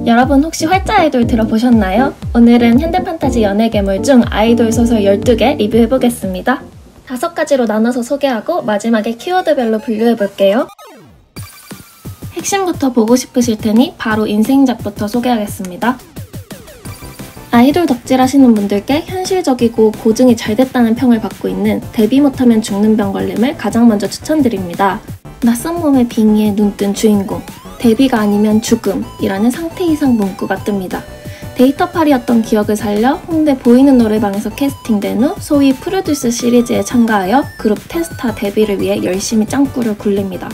여러분 혹시 활자 아이돌 들어보셨나요? 오늘은 현대판타지 연애괴물 중 아이돌 소설 12개 리뷰해보겠습니다. 5가지로 나눠서 소개하고 마지막에 키워드별로 분류해볼게요. 핵심부터 보고 싶으실 테니 바로 인생작부터 소개하겠습니다. 아이돌 덕질하시는 분들께 현실적이고 고증이 잘 됐다는 평을 받고 있는 데뷔 못하면 죽는 병 걸림을 가장 먼저 추천드립니다. 낯선 몸에 빙의에 눈뜬 주인공, 데뷔가 아니면 죽음이라는 상태 이상 문구가 뜹니다. 데이터팔이었던 기억을 살려 홍대 보이는 노래방에서 캐스팅된 후 소위 프로듀스 시리즈에 참가하여 그룹 테스타 데뷔를 위해 열심히 짱구를 굴립니다.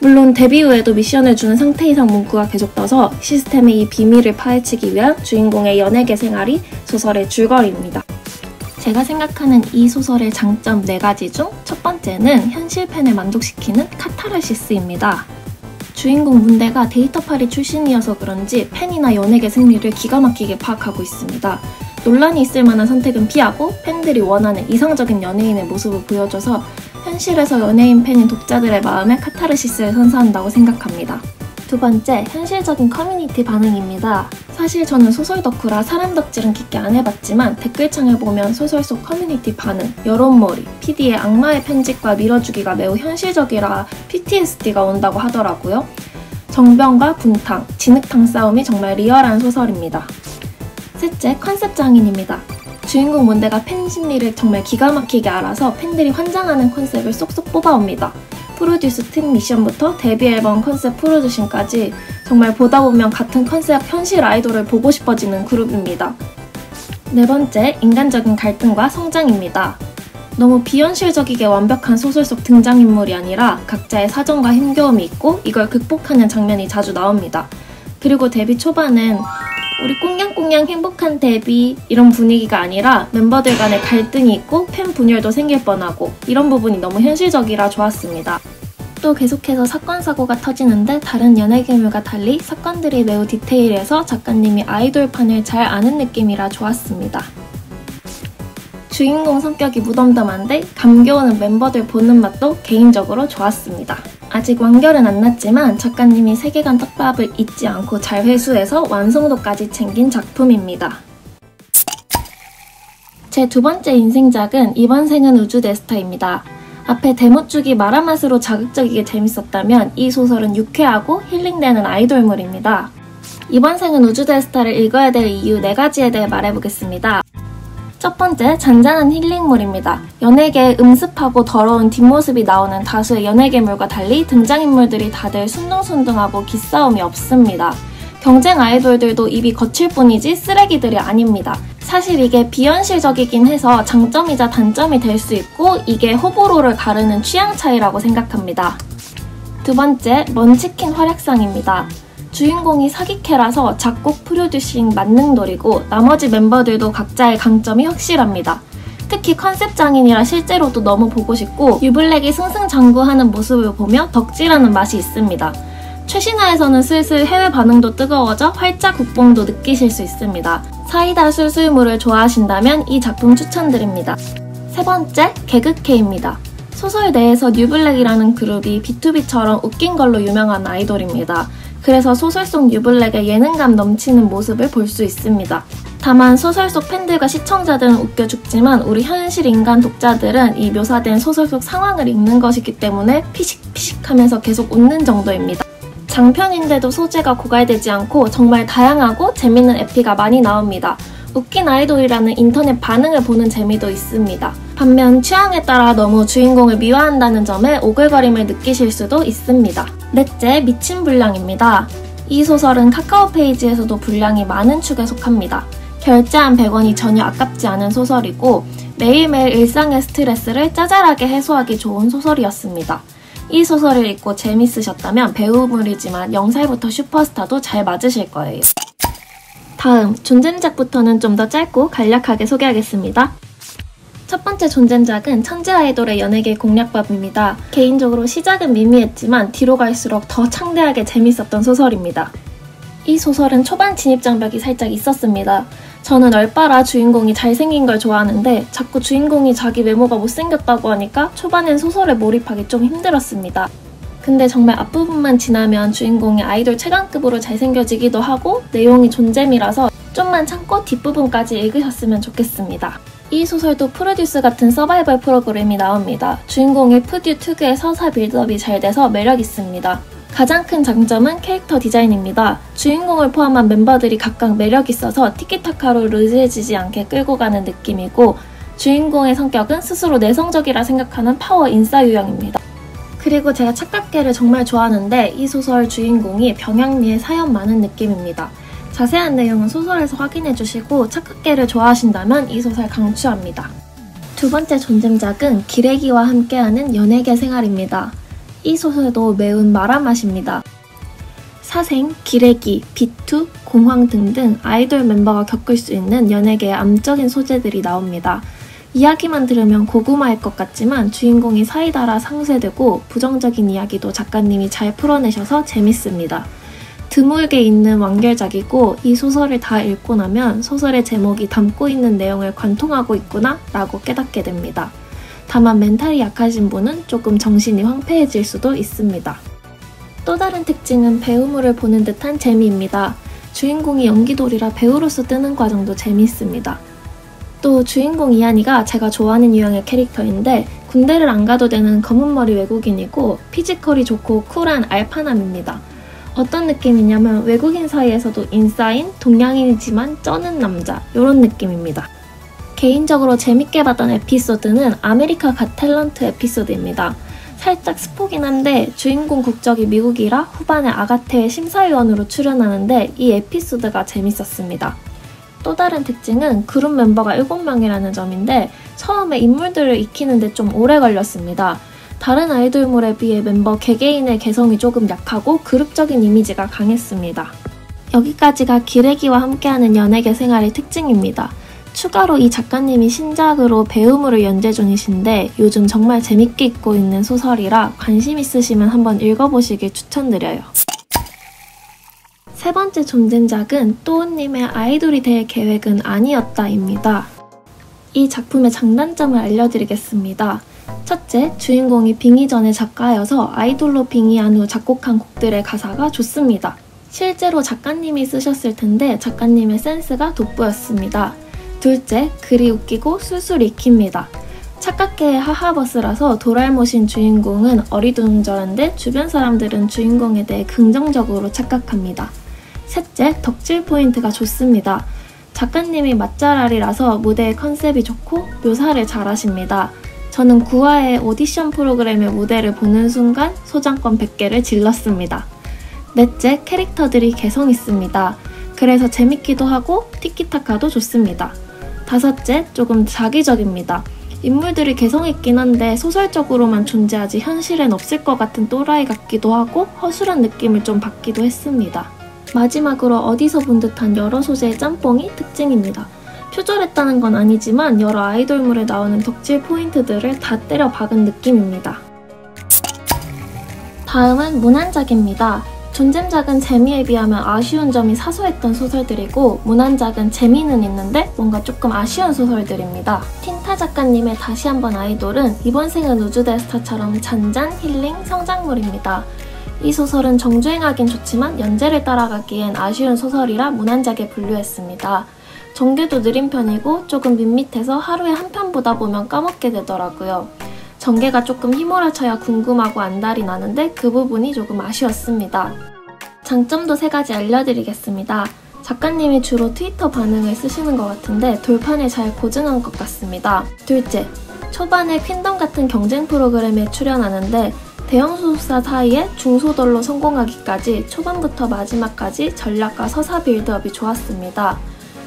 물론 데뷔 후에도 미션을 주는 상태 이상 문구가 계속 떠서 시스템의 이 비밀을 파헤치기 위한 주인공의 연예계 생활이 소설의 줄거리입니다. 제가 생각하는 이 소설의 장점 4가지 중 첫 번째는 현실 팬을 만족시키는 카타르시스입니다. 주인공 문대가 데이터팔이 출신이어서 그런지 팬이나 연예계 승리를 기가 막히게 파악하고 있습니다. 논란이 있을 만한 선택은 피하고 팬들이 원하는 이상적인 연예인의 모습을 보여줘서 현실에서 연예인 팬인 독자들의 마음에 카타르시스를 선사한다고 생각합니다. 두 번째, 현실적인 커뮤니티 반응입니다. 사실 저는 소설 덕후라 사람 덕질은 깊게 안 해봤지만 댓글창을 보면 소설 속 커뮤니티 반응, 여론몰이, PD의 악마의 편집과 밀어주기가 매우 현실적이라 PTSD가 온다고 하더라고요. 정병과 분탕, 진흙탕 싸움이 정말 리얼한 소설입니다. 셋째, 컨셉 장인입니다. 주인공 문대가 팬 심리를 정말 기가 막히게 알아서 팬들이 환장하는 컨셉을 쏙쏙 뽑아옵니다. 프로듀스 팀 미션부터 데뷔 앨범 컨셉 프로듀싱까지 정말 보다 보면 같은 컨셉 현실 아이돌을 보고 싶어지는 그룹입니다. 네 번째, 인간적인 갈등과 성장입니다. 너무 비현실적이게 완벽한 소설 속 등장인물이 아니라 각자의 사정과 힘겨움이 있고 이걸 극복하는 장면이 자주 나옵니다. 그리고 데뷔 초반은 우리 꽁냥꽁냥 행복한 데뷔 이런 분위기가 아니라 멤버들 간의 갈등이 있고 팬 분열도 생길 뻔하고 이런 부분이 너무 현실적이라 좋았습니다. 또 계속해서 사건 사고가 터지는데 다른 연예괴물과 달리 사건들이 매우 디테일해서 작가님이 아이돌판을 잘 아는 느낌이라 좋았습니다. 주인공 성격이 무덤덤한데 감겨오는 멤버들 보는 맛도 개인적으로 좋았습니다. 아직 완결은 안 났지만 작가님이 세계관 떡밥을 잊지 않고 잘 회수해서 완성도까지 챙긴 작품입니다. 제 두 번째 인생작은 이번 생은 우주 대스타입니다. 앞에 데모쭉이 마라맛으로 자극적이게 재밌었다면 이 소설은 유쾌하고 힐링되는 아이돌물입니다. 이번 생은 우주 대스타를 읽어야 될 이유 4가지에 대해 말해보겠습니다. 첫 번째, 잔잔한 힐링물입니다. 연예계의 음습하고 더러운 뒷모습이 나오는 다수의 연예계물과 달리 등장인물들이 다들 순둥순둥하고 기싸움이 없습니다. 경쟁 아이돌들도 입이 거칠 뿐이지 쓰레기들이 아닙니다. 사실 이게 비현실적이긴 해서 장점이자 단점이 될 수 있고 이게 호불호를 가르는 취향 차이라고 생각합니다. 두 번째, 먼치킨 활약상입니다. 주인공이 사기캐라서 작곡, 프로듀싱, 만능돌이고 나머지 멤버들도 각자의 강점이 확실합니다. 특히 컨셉 장인이라 실제로도 너무 보고 싶고 유블랙이 승승장구하는 모습을 보며 덕질하는 맛이 있습니다. 최신화에서는 슬슬 해외 반응도 뜨거워져 활자 국뽕도 느끼실 수 있습니다. 사이다 술술물을 좋아하신다면 이 작품 추천드립니다. 세 번째, 개그케입니다. 소설 내에서 뉴블랙이라는 그룹이 B2B처럼 웃긴 걸로 유명한 아이돌입니다. 그래서 소설 속 뉴블랙의 예능감 넘치는 모습을 볼 수 있습니다. 다만 소설 속 팬들과 시청자들은 웃겨 죽지만 우리 현실 인간 독자들은 이 묘사된 소설 속 상황을 읽는 것이기 때문에 피식피식하면서 계속 웃는 정도입니다. 장편인데도 소재가 고갈되지 않고 정말 다양하고 재밌는 에피가 많이 나옵니다. 웃긴 아이돌이라는 인터넷 반응을 보는 재미도 있습니다. 반면 취향에 따라 너무 주인공을 미화한다는 점에 오글거림을 느끼실 수도 있습니다. 넷째, 미친 분량입니다. 이 소설은 카카오 페이지에서도 분량이 많은 축에 속합니다. 결제한 100원이 전혀 아깝지 않은 소설이고 매일매일 일상의 스트레스를 짜잘하게 해소하기 좋은 소설이었습니다. 이 소설을 읽고 재밌으셨다면 배우물이지만 0살부터 슈퍼스타도 잘 맞으실 거예요. 다음, 존잼작부터는 좀 더 짧고 간략하게 소개하겠습니다. 첫 번째 존잼작은 천재 아이돌의 연예계 공략법입니다. 개인적으로 시작은 미미했지만 뒤로 갈수록 더 창대하게 재밌었던 소설입니다. 이 소설은 초반 진입장벽이 살짝 있었습니다. 저는 얼빠라 주인공이 잘생긴 걸 좋아하는데 자꾸 주인공이 자기 외모가 못생겼다고 하니까 초반엔 소설에 몰입하기 좀 힘들었습니다. 근데 정말 앞부분만 지나면 주인공이 아이돌 최강급으로 잘생겨지기도 하고 내용이 존잼이라서 좀만 참고 뒷부분까지 읽으셨으면 좋겠습니다. 이 소설도 프로듀스 같은 서바이벌 프로그램이 나옵니다. 주인공의 푸듀 특유의 서사 빌드업이 잘 돼서 매력 있습니다. 가장 큰 장점은 캐릭터 디자인입니다. 주인공을 포함한 멤버들이 각각 매력 있어서 티키타카로 루즈해지지 않게 끌고 가는 느낌이고 주인공의 성격은 스스로 내성적이라 생각하는 파워 인싸 유형입니다. 그리고 제가 착각계를 정말 좋아하는데 이 소설 주인공이 병양리에 사연 많은 느낌입니다. 자세한 내용은 소설에서 확인해주시고 착각계를 좋아하신다면 이 소설 강추합니다. 두 번째 존잼작은 기레기와 함께하는 연예계 생활입니다. 이 소설도 매운 마라맛입니다. 사생, 기레기, 비투, 공황 등등 아이돌 멤버가 겪을 수 있는 연예계의 암적인 소재들이 나옵니다. 이야기만 들으면 고구마일 것 같지만 주인공이 사이다라 상쇄되고 부정적인 이야기도 작가님이 잘 풀어내셔서 재밌습니다. 드물게 있는 완결작이고 이 소설을 다 읽고 나면 소설의 제목이 담고 있는 내용을 관통하고 있구나 라고 깨닫게 됩니다. 다만 멘탈이 약하신 분은 조금 정신이 황폐해질 수도 있습니다. 또 다른 특징은 배우물을 보는 듯한 재미입니다. 주인공이 연기돌이라 배우로서 뜨는 과정도 재미있습니다. 또 주인공 이한이가 제가 좋아하는 유형의 캐릭터인데 군대를 안 가도 되는 검은머리 외국인이고 피지컬이 좋고 쿨한 알파남입니다. 어떤 느낌이냐면 외국인 사이에서도 인싸인 동양인이지만 쩌는 남자 이런 느낌입니다. 개인적으로 재밌게 봤던 에피소드는 아메리카 갓 탤런트 에피소드입니다. 살짝 스포긴 한데 주인공 국적이 미국이라 후반에 아가테의 심사위원으로 출연하는데 이 에피소드가 재밌었습니다. 또 다른 특징은 그룹 멤버가 7명이라는 점인데 처음에 인물들을 익히는데 좀 오래 걸렸습니다. 다른 아이돌물에 비해 멤버 개개인의 개성이 조금 약하고 그룹적인 이미지가 강했습니다. 여기까지가 기레기와 함께하는 연예계 생활의 특징입니다. 추가로 이 작가님이 신작으로 배우물을 연재 중이신데 요즘 정말 재밌게 읽고 있는 소설이라 관심 있으시면 한번 읽어보시길 추천드려요. 세 번째 존잼작은 또우님의 아이돌이 될 계획은 아니었다입니다. 이 작품의 장단점을 알려드리겠습니다. 첫째, 주인공이 빙의 전의 작가여서 아이돌로 빙의한 후 작곡한 곡들의 가사가 좋습니다. 실제로 작가님이 쓰셨을 텐데 작가님의 센스가 돋보였습니다. 둘째, 글이 웃기고 술술 익힙니다. 착각계의 하하버스라서 도랄못인 주인공은 어리둥절한데 주변 사람들은 주인공에 대해 긍정적으로 착각합니다. 셋째, 덕질 포인트가 좋습니다. 작가님이 맛잘알이라서 무대의 컨셉이 좋고 묘사를 잘하십니다. 저는 9화의 오디션 프로그램의 무대를 보는 순간 소장권 100개를 질렀습니다. 넷째, 캐릭터들이 개성 있습니다. 그래서 재밌기도 하고 티키타카도 좋습니다. 다섯째, 조금 자기적입니다. 인물들이 개성 있긴 한데 소설적으로만 존재하지 현실엔 없을 것 같은 또라이 같기도 하고 허술한 느낌을 좀 받기도 했습니다. 마지막으로 어디서 본 듯한 여러 소재의 짬뽕이 특징입니다. 표절했다는 건 아니지만 여러 아이돌물에 나오는 덕질 포인트들을 다 때려 박은 느낌입니다. 다음은 문안작입니다. 존잼작은 재미에 비하면 아쉬운 점이 사소했던 소설들이고 문안작은 재미는 있는데 뭔가 조금 아쉬운 소설들입니다. 틴타 작가님의 다시 한번 아이돌은 이번 생은 우주대스타처럼 잔잔, 힐링, 성장물입니다. 이 소설은 정주행하긴 좋지만 연재를 따라가기엔 아쉬운 소설이라 문안작에 분류했습니다. 전개도 느린 편이고 조금 밋밋해서 하루에 한 편 보다 보면 까먹게 되더라고요. 전개가 조금 휘몰아쳐야 궁금하고 안달이 나는데 그 부분이 조금 아쉬웠습니다. 장점도 3가지 알려드리겠습니다. 작가님이 주로 트위터 반응을 쓰시는 것 같은데 돌판을 잘 고증한 것 같습니다. 둘째, 초반에 퀸덤 같은 경쟁 프로그램에 출연하는데 대형 소속사 사이에 중소돌로 성공하기까지 초반부터 마지막까지 전략과 서사 빌드업이 좋았습니다.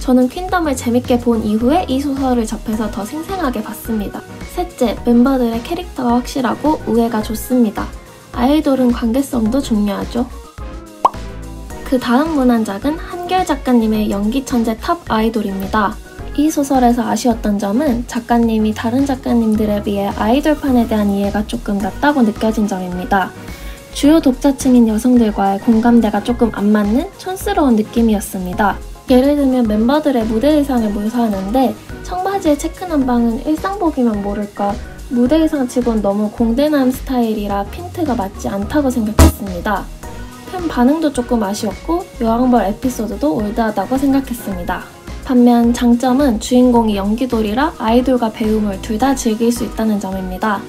저는 퀸덤을 재밌게 본 이후에 이 소설을 접해서 더 생생하게 봤습니다. 셋째, 멤버들의 캐릭터가 확실하고 우애가 좋습니다. 아이돌은 관계성도 중요하죠. 그 다음 문안작은 한결 작가님의 연기 천재 탑 아이돌입니다. 이 소설에서 아쉬웠던 점은 작가님이 다른 작가님들에 비해 아이돌판에 대한 이해가 조금 낮다고 느껴진 점입니다. 주요 독자층인 여성들과의 공감대가 조금 안 맞는 촌스러운 느낌이었습니다. 예를 들면 멤버들의 무대 의상을 묘사하는데 청바지에 체크 남방은 일상복이면 모를까 무대 의상치곤 너무 공대남 스타일이라 핀트가 맞지 않다고 생각했습니다. 팬 반응도 조금 아쉬웠고 여왕벌 에피소드도 올드하다고 생각했습니다. 반면 장점은 주인공이 연기돌이라 아이돌과 배움을 둘 다 즐길 수 있다는 점입니다.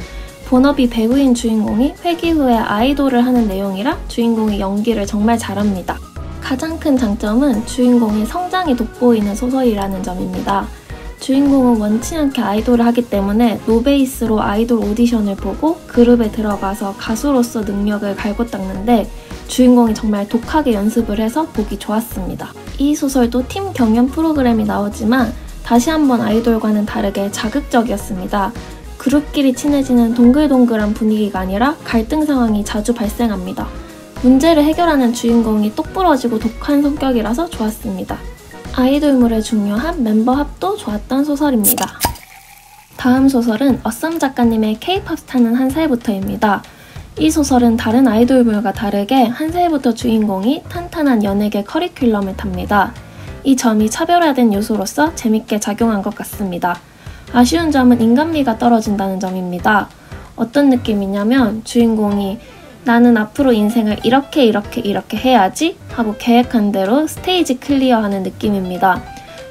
본업이 배우인 주인공이 회귀 후에 아이돌을 하는 내용이라 주인공이 연기를 정말 잘합니다. 가장 큰 장점은 주인공의 성장이 돋보이는 소설이라는 점입니다. 주인공은 원치 않게 아이돌을 하기 때문에 노베이스로 아이돌 오디션을 보고 그룹에 들어가서 가수로서 능력을 갈고 닦는데 주인공이 정말 독하게 연습을 해서 보기 좋았습니다. 이 소설도 팀 경연 프로그램이 나오지만 다시 한번 아이돌과는 다르게 자극적이었습니다. 그룹끼리 친해지는 동글동글한 분위기가 아니라 갈등 상황이 자주 발생합니다. 문제를 해결하는 주인공이 똑부러지고 독한 성격이라서 좋았습니다. 아이돌물의 중요한 멤버 합도 좋았던 소설입니다. 다음 소설은 어썸 작가님의 K-POP 스타는 한 살부터입니다. 이 소설은 다른 아이돌물과 다르게 한 살부터 주인공이 탄탄한 연예계 커리큘럼을 탑니다. 이 점이 차별화된 요소로서 재밌게 작용한 것 같습니다. 아쉬운 점은 인간미가 떨어진다는 점입니다. 어떤 느낌이냐면 주인공이 나는 앞으로 인생을 이렇게 해야지 하고 계획한 대로 스테이지 클리어하는 느낌입니다.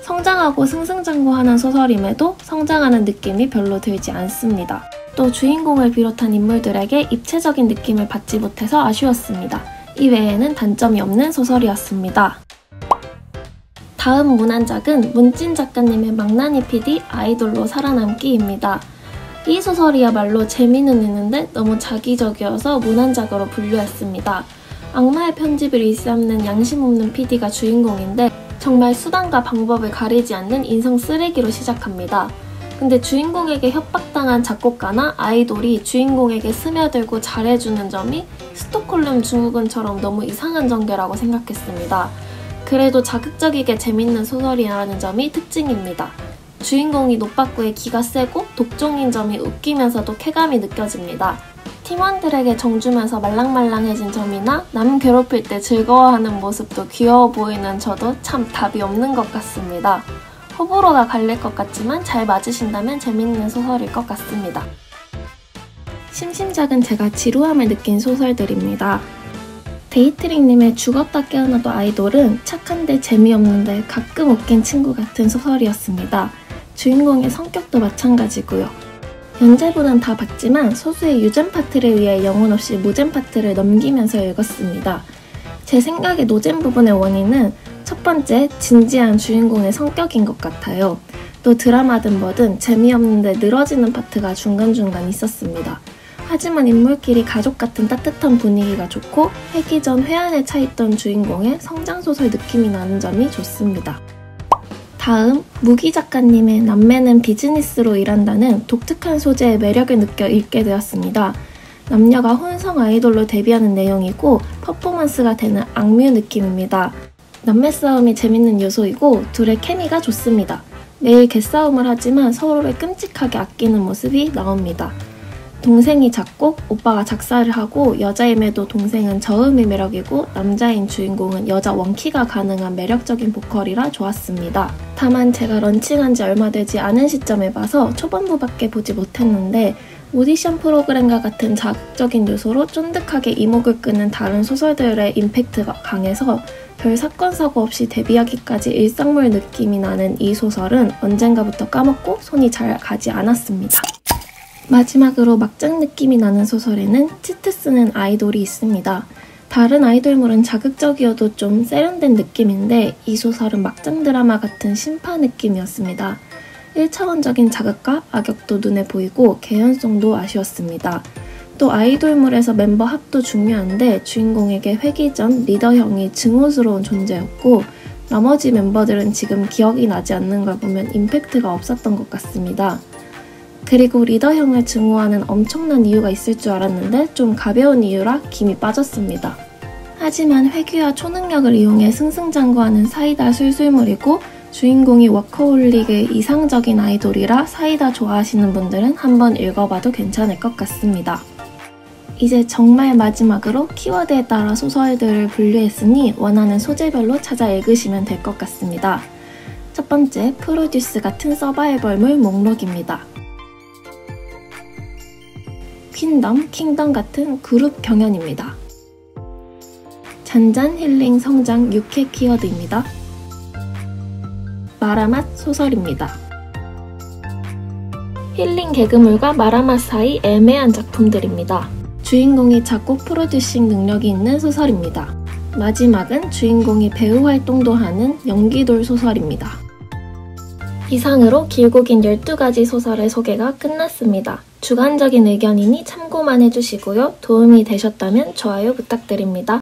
성장하고 승승장구하는 소설임에도 성장하는 느낌이 별로 들지 않습니다. 또 주인공을 비롯한 인물들에게 입체적인 느낌을 받지 못해서 아쉬웠습니다. 이 외에는 단점이 없는 소설이었습니다. 다음 문안작은 문진 작가님의 망나니 PD 아이돌로 살아남기입니다. 이 소설이야말로 재미는 있는데 너무 자기적이어서 문안작으로 분류했습니다. 악마의 편집을 일삼는 양심 없는 PD가 주인공인데 정말 수단과 방법을 가리지 않는 인성 쓰레기로 시작합니다. 근데 주인공에게 협박당한 작곡가나 아이돌이 주인공에게 스며들고 잘해주는 점이 스톡홀름 증후군처럼 너무 이상한 전개라고 생각했습니다. 그래도 자극적이게 재밌는 소설이라는 점이 특징입니다. 주인공이 노빠꾸에 기가 세고 독종인 점이 웃기면서도 쾌감이 느껴집니다. 팀원들에게 정주면서 말랑말랑해진 점이나 남 괴롭힐 때 즐거워하는 모습도 귀여워 보이는 저도 참 답이 없는 것 같습니다. 호불호가 갈릴 것 같지만 잘 맞으신다면 재밌는 소설일 것 같습니다. 심심작은 제가 지루함을 느낀 소설들입니다. 데이트링님의 죽었다 깨어나도 아이돌은 착한데 재미없는데 가끔 웃긴 친구 같은 소설이었습니다. 주인공의 성격도 마찬가지고요. 연재부는 다 봤지만 소수의 유잼 파트를 위해 영혼 없이 무잼 파트를 넘기면서 읽었습니다. 제 생각에 노잼 부분의 원인은 첫 번째, 진지한 주인공의 성격인 것 같아요. 또 드라마든 뭐든 재미없는데 늘어지는 파트가 중간중간 있었습니다. 하지만 인물끼리 가족 같은 따뜻한 분위기가 좋고 회기 전 회한에 차있던 주인공의 성장소설 느낌이 나는 점이 좋습니다. 다음, 무기 작가님의 남매는 비즈니스로 일한다는 독특한 소재의 매력을 느껴 읽게 되었습니다. 남녀가 혼성 아이돌로 데뷔하는 내용이고 퍼포먼스가 되는 악뮤 느낌입니다. 남매 싸움이 재밌는 요소이고 둘의 케미가 좋습니다. 매일 개싸움을 하지만 서로를 끔찍하게 아끼는 모습이 나옵니다. 동생이 작곡, 오빠가 작사를 하고 여자임에도 동생은 저음이 매력이고 남자인 주인공은 여자 원키가 가능한 매력적인 보컬이라 좋았습니다. 다만 제가 런칭한 지 얼마 되지 않은 시점에 봐서 초반부밖에 보지 못했는데 오디션 프로그램과 같은 자극적인 요소로 쫀득하게 이목을 끄는 다른 소설들의 임팩트가 강해서 별 사건 사고 없이 데뷔하기까지 일상물 느낌이 나는 이 소설은 언젠가부터 까먹고 손이 잘 가지 않았습니다. 마지막으로 막장 느낌이 나는 소설에는 치트 쓰는 아이돌이 있습니다. 다른 아이돌물은 자극적이어도 좀 세련된 느낌인데 이 소설은 막장 드라마 같은 심파 느낌이었습니다. 1차원적인 자극과 악역도 눈에 보이고 개연성도 아쉬웠습니다. 또 아이돌물에서 멤버 합도 중요한데 주인공에게 회기 전 리더형이 증오스러운 존재였고 나머지 멤버들은 지금 기억이 나지 않는 걸 보면 임팩트가 없었던 것 같습니다. 그리고 리더형을 증오하는 엄청난 이유가 있을 줄 알았는데 좀 가벼운 이유라 김이 빠졌습니다. 하지만 회귀와 초능력을 이용해 승승장구하는 사이다 술술물이고 주인공이 워커홀릭의 이상적인 아이돌이라 사이다 좋아하시는 분들은 한번 읽어봐도 괜찮을 것 같습니다. 이제 정말 마지막으로 키워드에 따라 소설들을 분류했으니 원하는 소재별로 찾아 읽으시면 될 것 같습니다. 첫 번째, 프로듀스 같은 서바이벌물 목록입니다. 킨덤, 킹덤 같은 그룹 경연입니다. 잔잔, 힐링, 성장, 유쾌 키워드입니다. 마라맛 소설입니다. 힐링 개그물과 마라맛 사이 애매한 작품들입니다. 주인공이 작곡 프로듀싱 능력이 있는 소설입니다. 마지막은 주인공이 배우 활동도 하는 연기돌 소설입니다. 이상으로 길고 긴 12가지 소설의 소개가 끝났습니다. 주관적인 의견이니 참고만 해주시고요. 도움이 되셨다면 좋아요 부탁드립니다.